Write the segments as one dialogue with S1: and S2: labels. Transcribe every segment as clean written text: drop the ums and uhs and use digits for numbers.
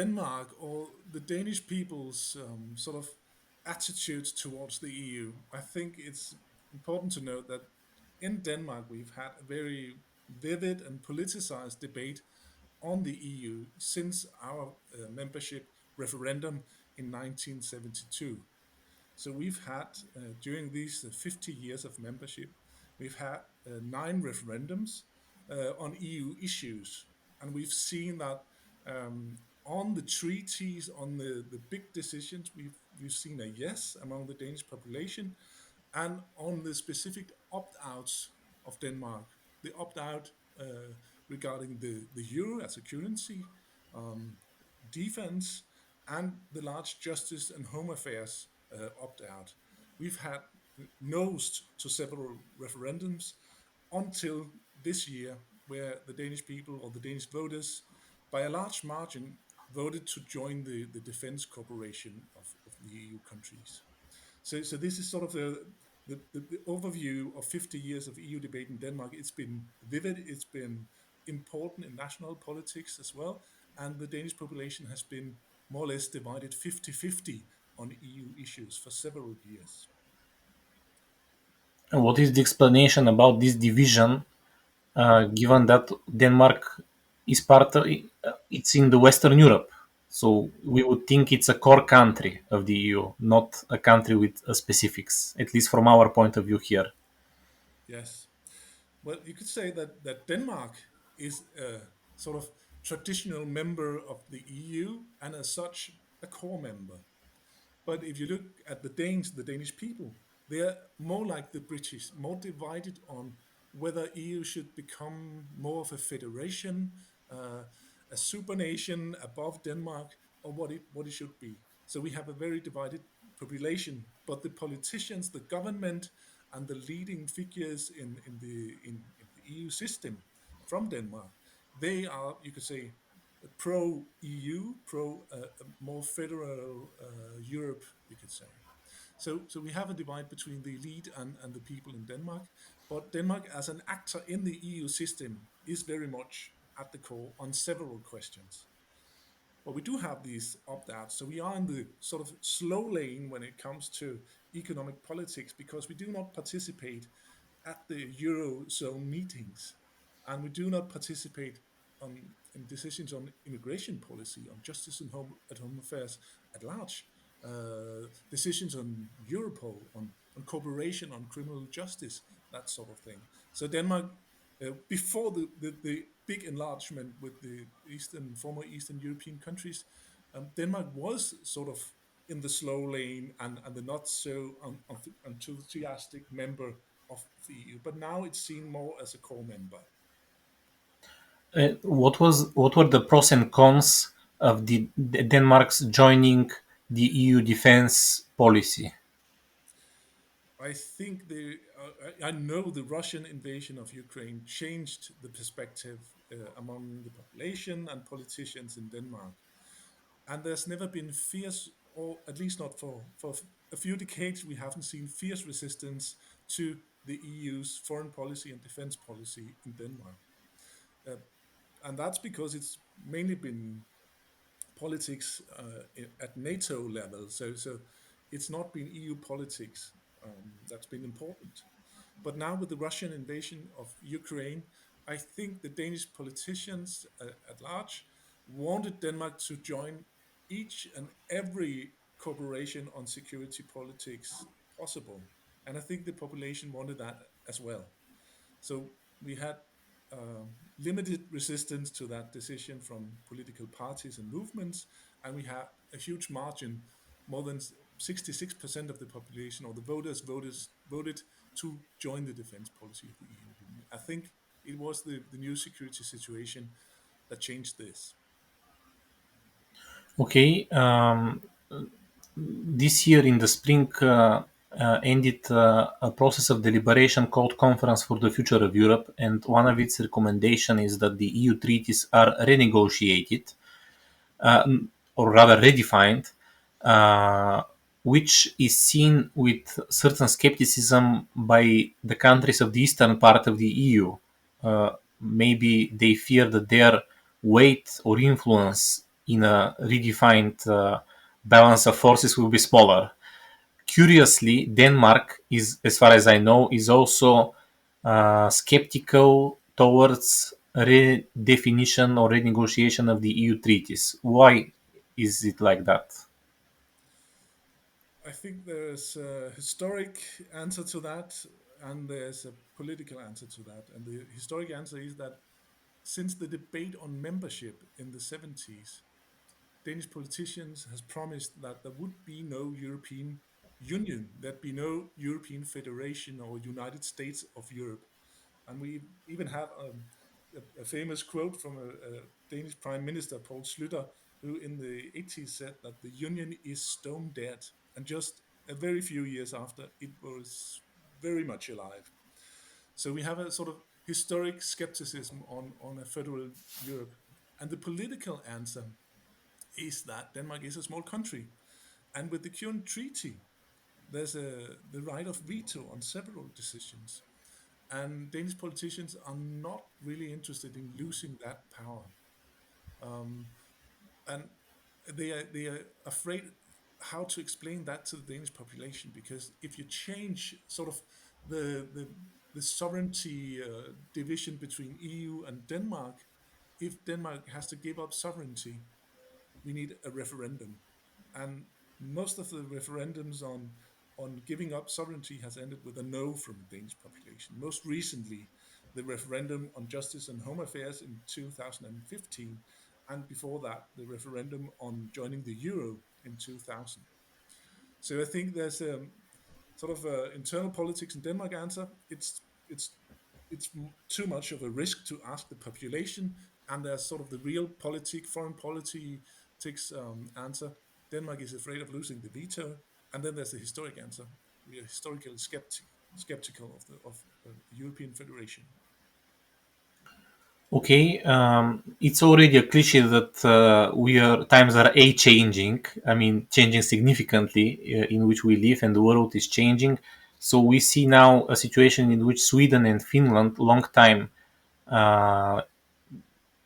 S1: Denmark or the Danish people's sort of attitudes towards the EU, I think it's important to note that in Denmark we've had a very vivid and politicized debate on the EU since our membership referendum in 1972. So we've had, during these 50 years of membership, we've had nine referendums on EU issues. And we've seen that on the treaties, on the big decisions, we've seen a yes among the Danish population. And on the specific opt-outs of Denmark, the opt-out regarding the euro as a currency, um, defense, and the large justice and home affairs opt-out. We've had no's to several referendums until this year, where the Danish people or the Danish voters, by a large margin, voted to join the defense cooperation of the EU countries. So this is sort of the overview of 50 years of EU debate in Denmark. It's been vivid, it's been important in national politics as well, and the Danish population has been more or less divided 50-50 on EU issues for several years.
S2: And what is the explanation about this division, given that Denmark is it's in the Western Europe? So we would think it's a core country of the EU, not a country with specifics, at least from our point of view here.
S1: Yes. Well, you could say that Denmark is a sort of traditional member of the EU and as such a core member. But if you look at the Danes, the Danish people, they are more like the British, more divided on whether EU should become more of a federation, a supernation above Denmark, or what it should be. So we have a very divided population, but the politicians, the government, and the leading figures in the EU system from Denmark, they are, you could say, pro EU, pro more federal Europe, you could say. So we have a divide between the elite and the people in Denmark, but Denmark as an actor in the EU system is very much at the core on several questions. But we do have these opt-outs, so we are in the sort of slow lane when it comes to economic politics because we do not participate at the Eurozone meetings, and we do not participate in decisions on immigration policy, on justice and home affairs at large, decisions on Europol, on cooperation on criminal justice, that sort of thing. So Denmark, before the big enlargement with the former Eastern European countries, Denmark was sort of in the slow lane and the not so enthusiastic member of the EU, but now it's seen more as a core member.
S2: What were the pros and cons of the Denmark's joining the EU defense policy?
S1: I think I know the Russian invasion of Ukraine changed the perspective among the population and politicians in Denmark. And there's never been fierce, or at least not for a few decades, we haven't seen fierce resistance to the EU's foreign policy and defense policy in Denmark. Uh, and that's because it's mainly been politics at NATO level. So it's not been EU politics that's been important. But now with the Russian invasion of Ukraine, I think the Danish politicians at large wanted Denmark to join each and every cooperation on security politics possible. And I think the population wanted that as well. So we had limited resistance to that decision from political parties and movements, and we had a huge margin. More than 66% of the population or the voters voted to join the defense policy of the EU. I think it was the new security situation that changed this.
S2: Okay, this year in the spring ended a process of deliberation called Conference for the Future of Europe, and one of its recommendations is that the EU treaties are renegotiated, uh, or rather redefined, uh, which is seen with certain skepticism by the countries of the eastern part of the EU. Maybe they fear that their weight or influence in a redefined balance of forces will be smaller. Curiously, Denmark is, as far as I know, is also skeptical towards redefinition or renegotiation of the EU treaties. Why is it like that?
S1: I think there's a historic answer to that, and there's a political answer to that. And the historic answer is that since the debate on membership in the 70s, Danish politicians has promised that there would be no European Union, there'd be no European Federation or United States of Europe. And we even have a famous quote from a Danish Prime Minister, Poul Slytter, who in the 80s said that the Union is stone dead. And just a very few years after, it was very much alive. So we have a sort of historic skepticism on a federal Europe. And the political answer is that Denmark is a small country. And with the current treaty, there's the right of veto on several decisions. And Danish politicians are not really interested in losing that power. Um, and they are afraid how to explain that to the Danish population, because if you change sort of the the sovereignty division between EU and Denmark, if Denmark has to give up sovereignty, we need a referendum. And most of the referendums on giving up sovereignty has ended with a no from the Danish population. Most recently, the referendum on justice and home affairs in 2015, and before that, the referendum on joining the euro in 2000. So I think there's a sort of internal politics in Denmark answer. It's too much of a risk to ask the population, and there's sort of the real foreign politics answer. Denmark is afraid of losing the veto, and then there's the historic answer. We are historically skeptical of the European Federation.
S2: Okay, it's already a cliche that we are times are a changing. I mean, changing significantly in which we live, and the world is changing. So we see now a situation in which Sweden and Finland, long time uh,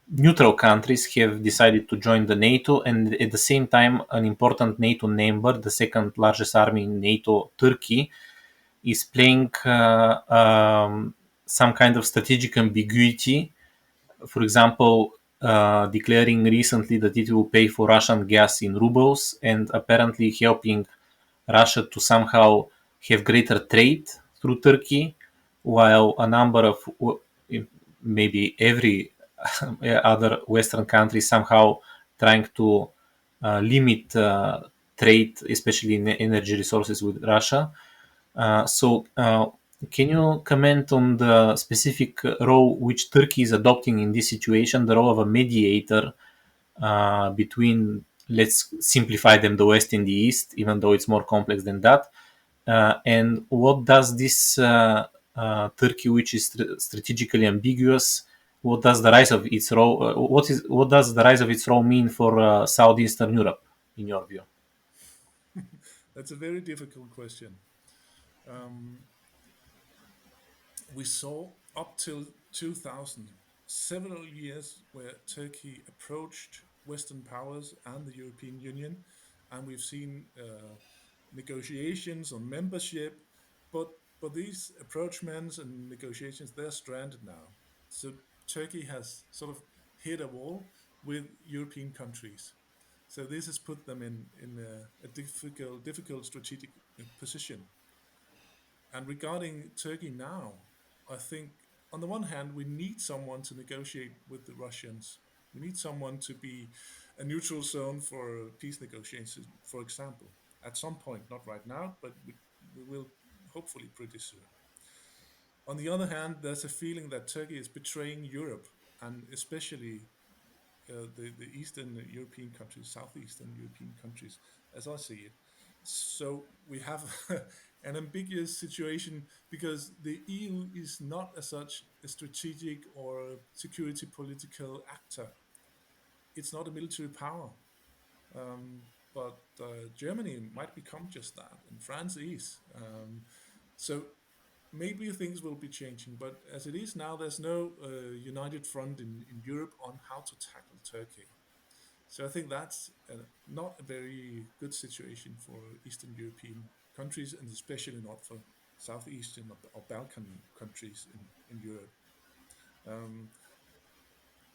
S2: neutral countries, have decided to join the NATO, and at the same time, an important NATO member, the second largest army in NATO, Turkey, is playing some kind of strategic ambiguity, for example, declaring recently that it will pay for Russian gas in rubles and apparently helping Russia to somehow have greater trade through Turkey, while a number of maybe every other Western country somehow trying to limit trade, especially in energy resources with Russia. Can you comment on the specific role which Turkey is adopting in this situation, the role of a mediator between, let's simplify them, the West and the East, even though it's more complex than that? And what does this Turkey, which is strategically ambiguous, what does the rise of its role? What does the rise of its role mean for Southeastern Europe, in your view?
S1: That's a very difficult question. Um, we saw up till 2000 several years where Turkey approached Western powers and the European Union, and we've seen negotiations on membership, but these approachments and negotiations, they're stranded now. So Turkey has sort of hit a wall with European countries. So this has put them in a difficult strategic position. And regarding Turkey now, I think on the one hand, we need someone to negotiate with the Russians. We need someone to be a neutral zone for peace negotiations, for example, at some point, not right now, but we will hopefully pretty soon. On the other hand, there's a feeling that Turkey is betraying Europe, and especially the Eastern European countries, Southeastern European countries, as I see it. So we have an ambiguous situation because the EU is not as such a strategic or a security political actor. It's not a military power. But Germany might become just that, and France is. So maybe things will be changing, but as it is now, there's no united front in Europe on how to tackle Turkey. So I think that's not a very good situation for Eastern European countries, and especially not for Southeastern or Balkan countries in Europe. Um,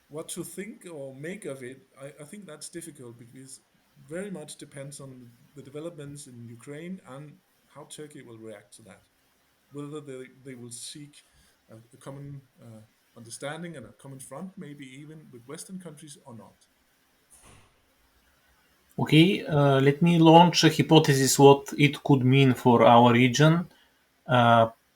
S1: what to think or make of it, I think that's difficult because very much depends on the developments in Ukraine and how Turkey will react to that. Whether they will seek a common understanding and a common front, maybe even with Western countries or not.
S2: Okay, let me launch a hypothesis what it could mean for our region.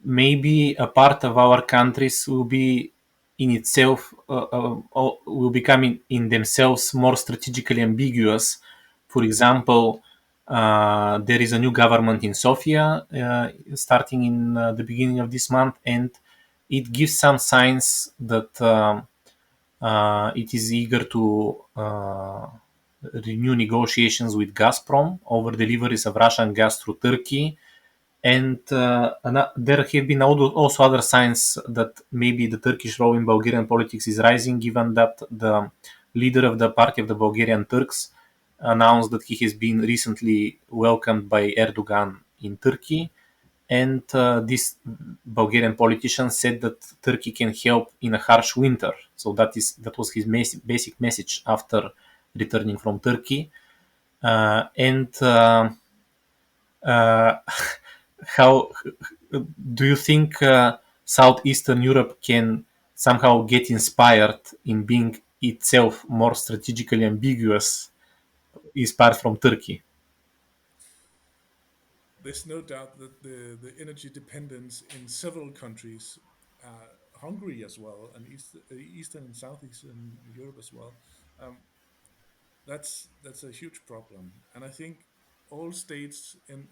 S2: Maybe a part of our countries will be in itself will become in themselves more strategically ambiguous. For example, there is a new government in Sofia starting in the beginning of this month, and it gives some signs that it is eager to renew negotiations with Gazprom over deliveries of Russian gas through Turkey. And there have been also other signs that maybe the Turkish role in Bulgarian politics is rising, given that the leader of the party of the Bulgarian Turks announced that he has been recently welcomed by Erdogan in Turkey. And this Bulgarian politician said that Turkey can help in a harsh winter. So that was his basic message after returning from Turkey. And uh, how do you think Southeastern Europe can somehow get inspired in being itself more strategically ambiguous, apart from Turkey?
S1: There's no doubt that the energy dependence in several countries, Hungary as well, and Eastern and Southeastern Europe as well, um, that's a huge problem. And I think all states in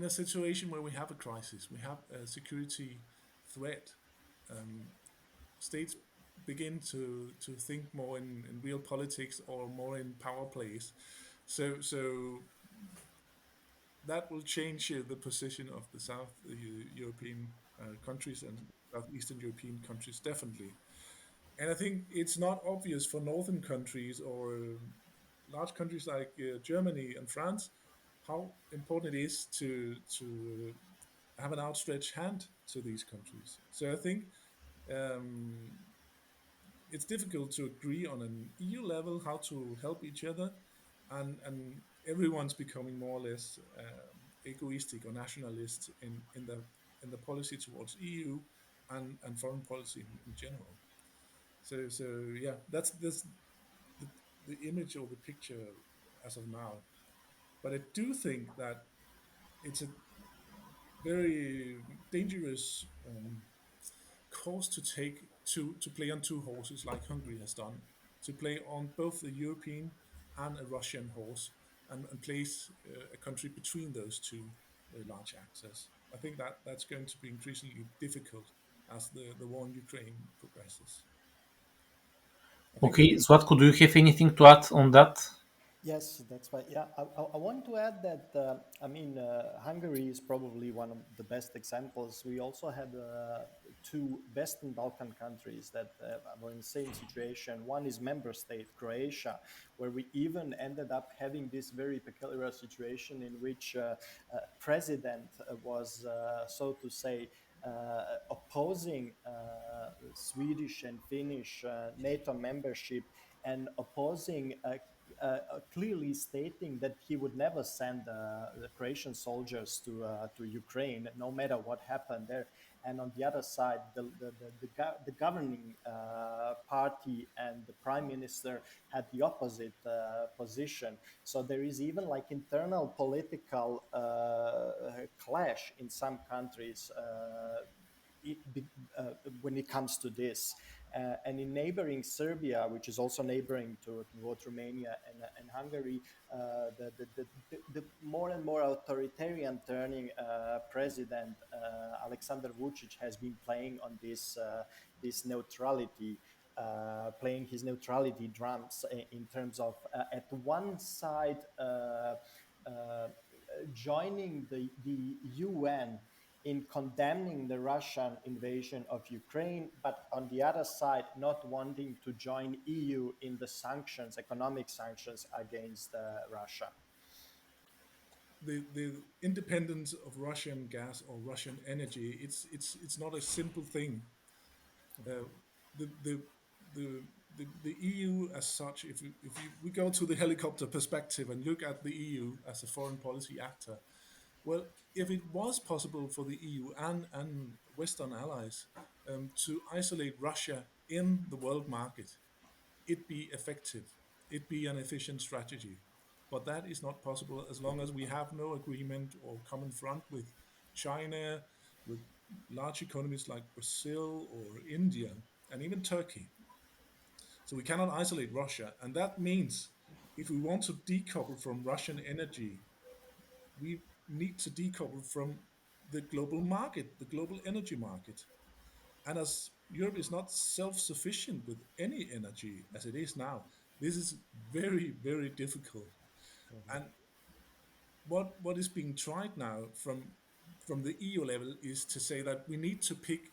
S1: a situation where we have a crisis, we have a security threat, um, states begin to think more in real politics or more in power plays. So that will change the position of the South European countries and Southeastern European countries definitely. And I think it's not obvious for northern countries or large countries like Germany and France how important it is to have an outstretched hand to these countries. So I think um, it's difficult to agree on an EU level how to help each other, and everyone's becoming more or less egoistic or nationalist in the policy towards EU and foreign policy in general. So yeah, that's the, the image or the picture as of now. But I do think that it's a very dangerous course to take to play on two horses like Hungary has done, to play on both the European and a Russian horse, and place a country between those two large actors. I think that that's going to be increasingly difficult as the war in Ukraine progresses. I think
S2: Okay, Zlatko, do you have anything to add on that?
S3: Yes, that's right. Yeah, I want to add that Hungary is probably one of the best examples. We also had two Western Balkan countries that were in the same situation. One is member state Croatia, where we even ended up having this very peculiar situation in which president was, so to say, opposing Swedish and Finnish NATO membership and opposing clearly stating that he would never send the Croatian soldiers to Ukraine, no matter what happened there. And on the other side, the governing party and the prime minister had the opposite position. So there is even like internal political clash in some countries. It, when it comes to this. And in neighboring Serbia, which is also neighboring to both Romania and Hungary, the more and more authoritarian turning president Alexander Vucic has been playing on this neutrality. Playing his neutrality drums in terms of at one side uh, joining the UN in condemning the Russian invasion of Ukraine, but on the other side, not wanting to join EU in the sanctions, economic sanctions against Russia.
S1: The independence of Russian gas or Russian energy, it's not a simple thing. Uh, the, the the EU as such, if we go to the helicopter perspective and look at the EU as a foreign policy actor, well, if it was possible for the EU and Western allies to isolate Russia in the world market, it be effective, it be an efficient strategy. But that is not possible as long as we have no agreement or common front with China, with large economies like Brazil or India, and even Turkey. So we cannot isolate Russia. And that means if we want to decouple from Russian energy, we need to decouple from the global market, the global energy market. And as Europe is not self sufficient with any energy as it is now, this is very, very difficult.
S3: Mhm.
S1: And what is being tried now from the EU level is to say that we need to pick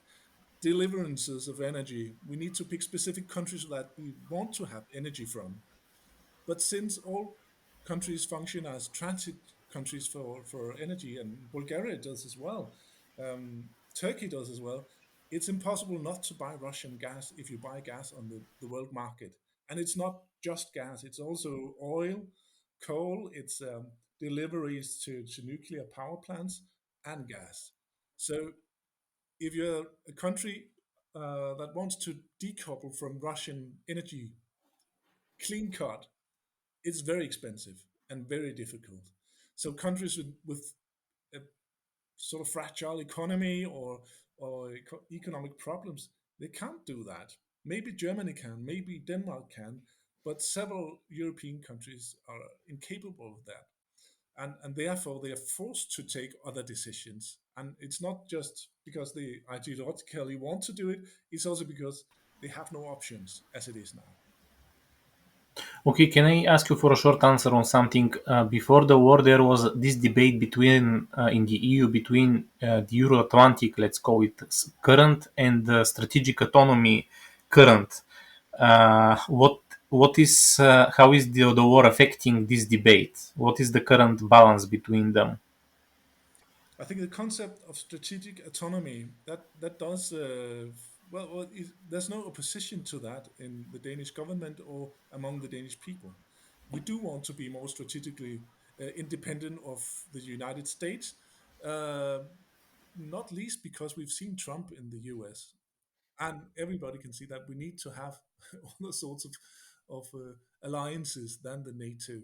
S1: deliverances of energy. We need to pick specific countries that we want to have energy from. But since all countries function as transit countries for energy, and Bulgaria does as well, Turkey does as well, it's impossible not to buy Russian gas if you buy gas on the world market. And it's not just gas, it's also oil, coal, it's deliveries to nuclear power plants, and gas. So if you're a country that wants to decouple from Russian energy clean cut, it's very expensive and very difficult. So countries with a sort of fragile economy or economic problems, they can't do that. Maybe Germany can, maybe Denmark can, but several European countries are incapable of that. And therefore they are forced to take other decisions. And it's not just because they ideologically want to do it, it's also because they have no options as it is now.
S2: Okay, can I ask you for a short answer on something? Before the war, there was this debate between in the EU between the Euro-Atlantic, let's call it current, and the strategic autonomy current. What is how is the war affecting this debate? What is the current balance between them?
S1: I think the concept of strategic autonomy that does there's no opposition to that in the Danish government or among the Danish people. We do want to be more strategically independent of the United States, uh, not least because we've seen Trump in the U.S. and everybody can see that we need to have all the sorts of alliances than the NATO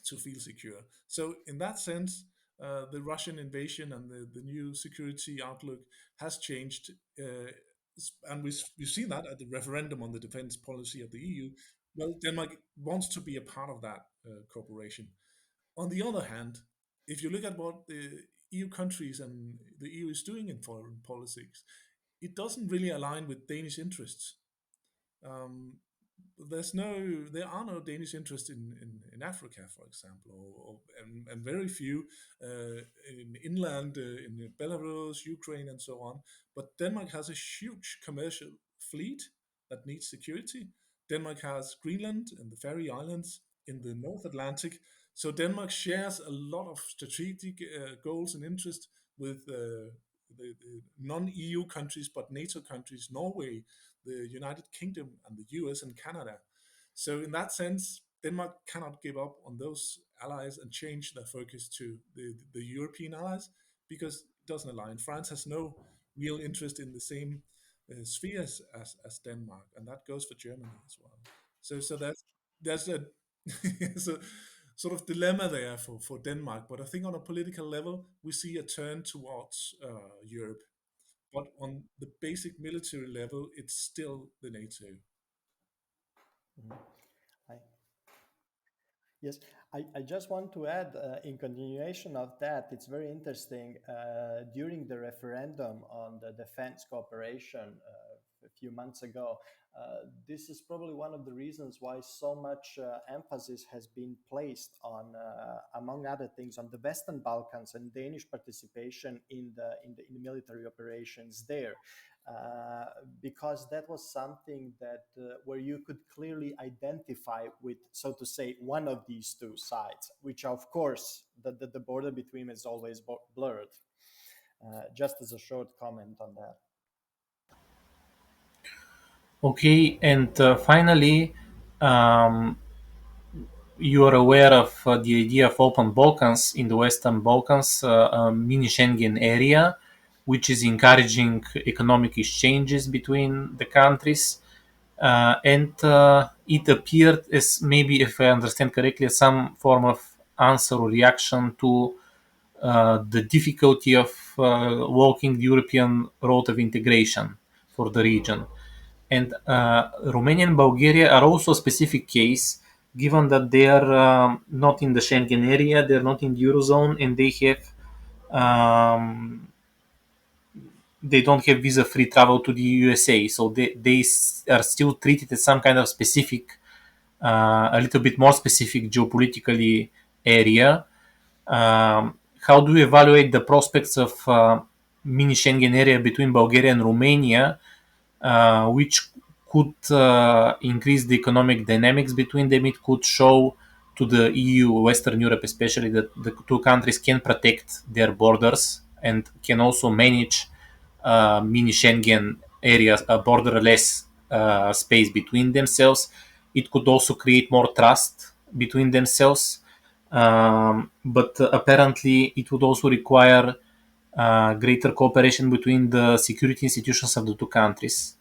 S1: to feel secure. So in that sense, the Russian invasion and the new security outlook has changed, and we've seen that at the referendum on the defense policy of the EU. Well, Denmark wants to be a part of that cooperation. On the other hand, if you look at what the EU countries and the EU is doing in foreign politics, it doesn't really align with Danish interests. Um, there are no Danish interests in Africa, for example, and very few in inland in Belarus, Ukraine, and so on. But Denmark has a huge commercial fleet that needs security. Denmark has Greenland and the Faroe Islands in the North Atlantic. So Denmark shares a lot of strategic goals and interests with the non-EU countries, but NATO countries, Norway, the United Kingdom, and the US and Canada. So, in that sense, Denmark cannot give up on those allies and change their focus to the European allies because it doesn't align. France has no real interest in the same spheres as Denmark, and that goes for Germany as well. So there's a there's a sort of dilemma there for Denmark. But I think on a political level, we see a turn towards Europe. But on the basic military level, it's still the NATO.
S3: Mhm. I, Yes, I just want to add, in continuation of that, it's very interesting. During the referendum on the defense cooperation few months ago. This is probably one of the reasons why so much emphasis has been placed on, among other things, on the Western Balkans and Danish participation in the military operations there. Because that was something that where you could clearly identify with, so to say, one of these two sides, which of course the border between is always blurred. Just as a short comment on that.
S2: Okay, and finally, um, you are aware of the idea of open Balkans in the Western Balkans, a mini-Schengen area, which is encouraging economic exchanges between the countries. And it appeared as, maybe if I understand correctly, some form of answer or reaction to the difficulty of walking the European road of integration for the region. And Romania and Bulgaria are also a specific case, given that they are not in the Schengen area, they're not in the Eurozone, and um, they don't have visa-free travel to the USA. So they are still treated as some kind of specific, a little bit more specific geopolitically area. How do you evaluate the prospects of mini Schengen area between Bulgaria and Romania, which could increase the economic dynamics between them? It could show to the EU, Western Europe especially, that the two countries can protect their borders and can also manage mini Schengen areas, a borderless space between themselves. It could also create more trust between themselves. But apparently, it would also require greater cooperation between the security institutions of the two countries.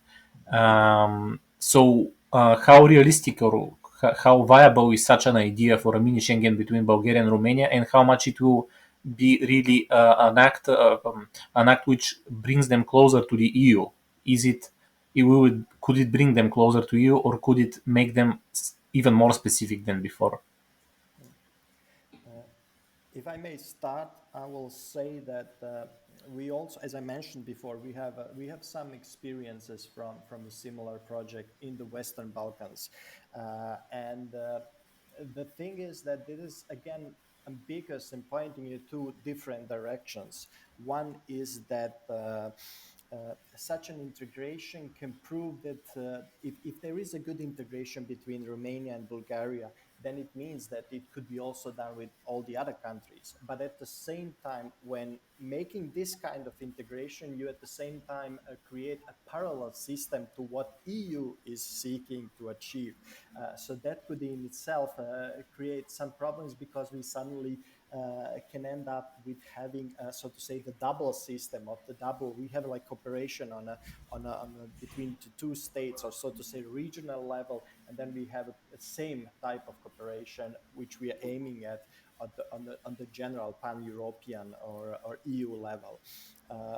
S2: So, how realistic or how viable is such an idea for a mini Schengen between Bulgaria and Romania, and how much it will be really an act which brings them closer to the EU? Is could it bring them closer to EU, or could it make them even more specific than before?
S3: Uh, if I may start, I will say that we also, as I mentioned before, we have some experiences from a similar project in the Western Balkans, and the thing is that it is again ambiguous and pointing in two different directions. One is that such an integration can prove that if there is a good integration between Romania and Bulgaria, then it means that it could be also done with all the other countries. But at the same time, when making this kind of integration, you at the same time create a parallel system to what EU is seeking to achieve. So that could in itself create some problems, because we suddenly can end up with having, so to say, the double system of the double. We have like cooperation between the two states, or so to say, regional level, and then we have a same type of cooperation which we are aiming at on the general pan-European or EU level.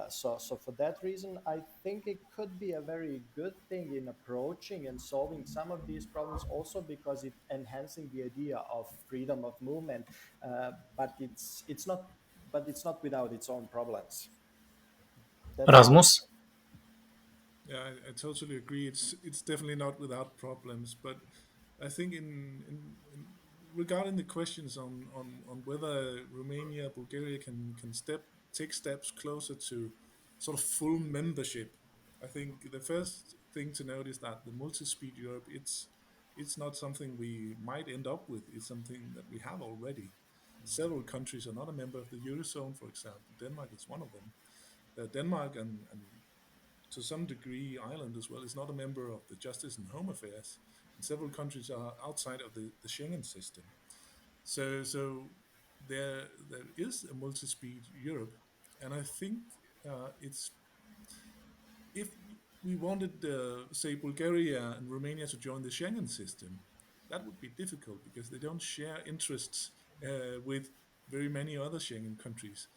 S3: So for that reason, I think it could be a very good thing in approaching and solving some of these problems, also because it enhancing the idea of freedom of movement, but it's not without its own problems. That's my
S2: Rasmus?
S1: Yeah, I totally agree. It's definitely not without problems, but I think in regarding the questions on whether Romania, Bulgaria can take steps closer to sort of full membership, I think the first thing to note is that the multi-speed Europe, it's not something we might end up with. It's something that we have already. Several countries are not a member of the Eurozone, for example. Denmark is one of them. Denmark and to some degree, Ireland as well is not a member of the Justice and Home Affairs, and several countries are outside of the Schengen system. So there is a multi-speed Europe, and I think it's if we wanted, say, Bulgaria and Romania to join the Schengen system, that would be difficult because they don't share interests with very many other Schengen countries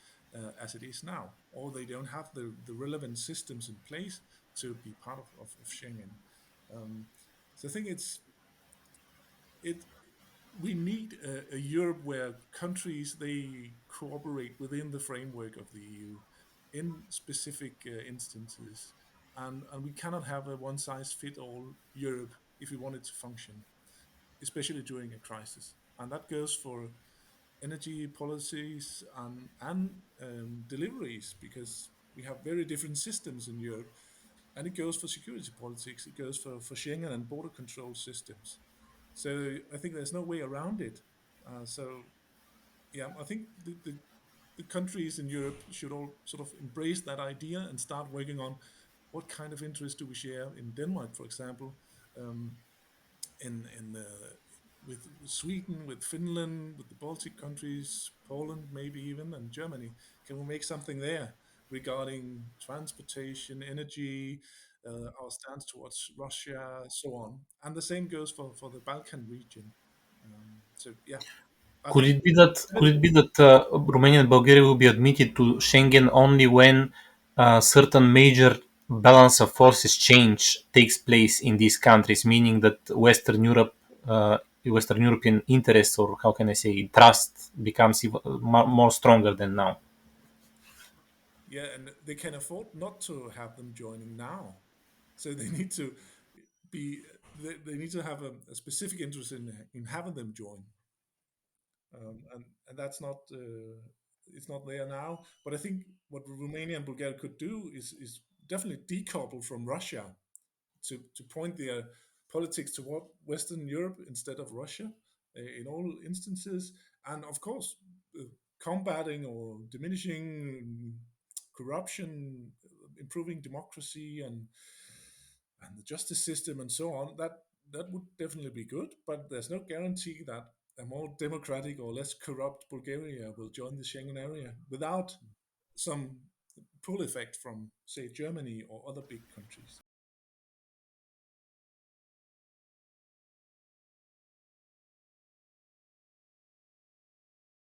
S1: as it is now, or they don't have the relevant systems in place to be part of Schengen. Um, so I think it we need a Europe where countries they cooperate within the framework of the EU in specific instances. and we cannot have a one size fit all Europe if we want it to function, especially during a crisis. And that goes for energy policies and deliveries, because we have very different systems in Europe. And it goes for security politics, it goes for Schengen and border control systems. So I think there's no way around it. So yeah, I think the countries in Europe should all sort of embrace that idea and start working on what kind of interests do we share in Denmark, for example, um, in with Sweden, with Finland, with the Baltic countries, Poland, maybe even, and Germany. Can we make something there regarding transportation, energy, our stance towards Russia, so on? And the same goes for the Balkan region. So yeah, I
S2: Could
S1: think
S2: it be that Romania and Bulgaria will be admitted to Schengen only when certain major balance of forces change takes place in these countries, meaning that Western European interests, or how can I say, trust becomes even more stronger than now?
S1: yeah, and they can afford not to have them joining now. So they need to be they need to have a specific interest in having them join, and that's not it's not there now. But I think what Romania and Bulgaria could do is definitely decouple from Russia to point their politics toward Western Europe instead of Russia in all instances, and of course combating or diminishing corruption, improving democracy and the justice system and so on. That would definitely be good, but there's no guarantee that a more democratic or less corrupt Bulgaria will join the Schengen area without some pull effect from, say, Germany or other big countries.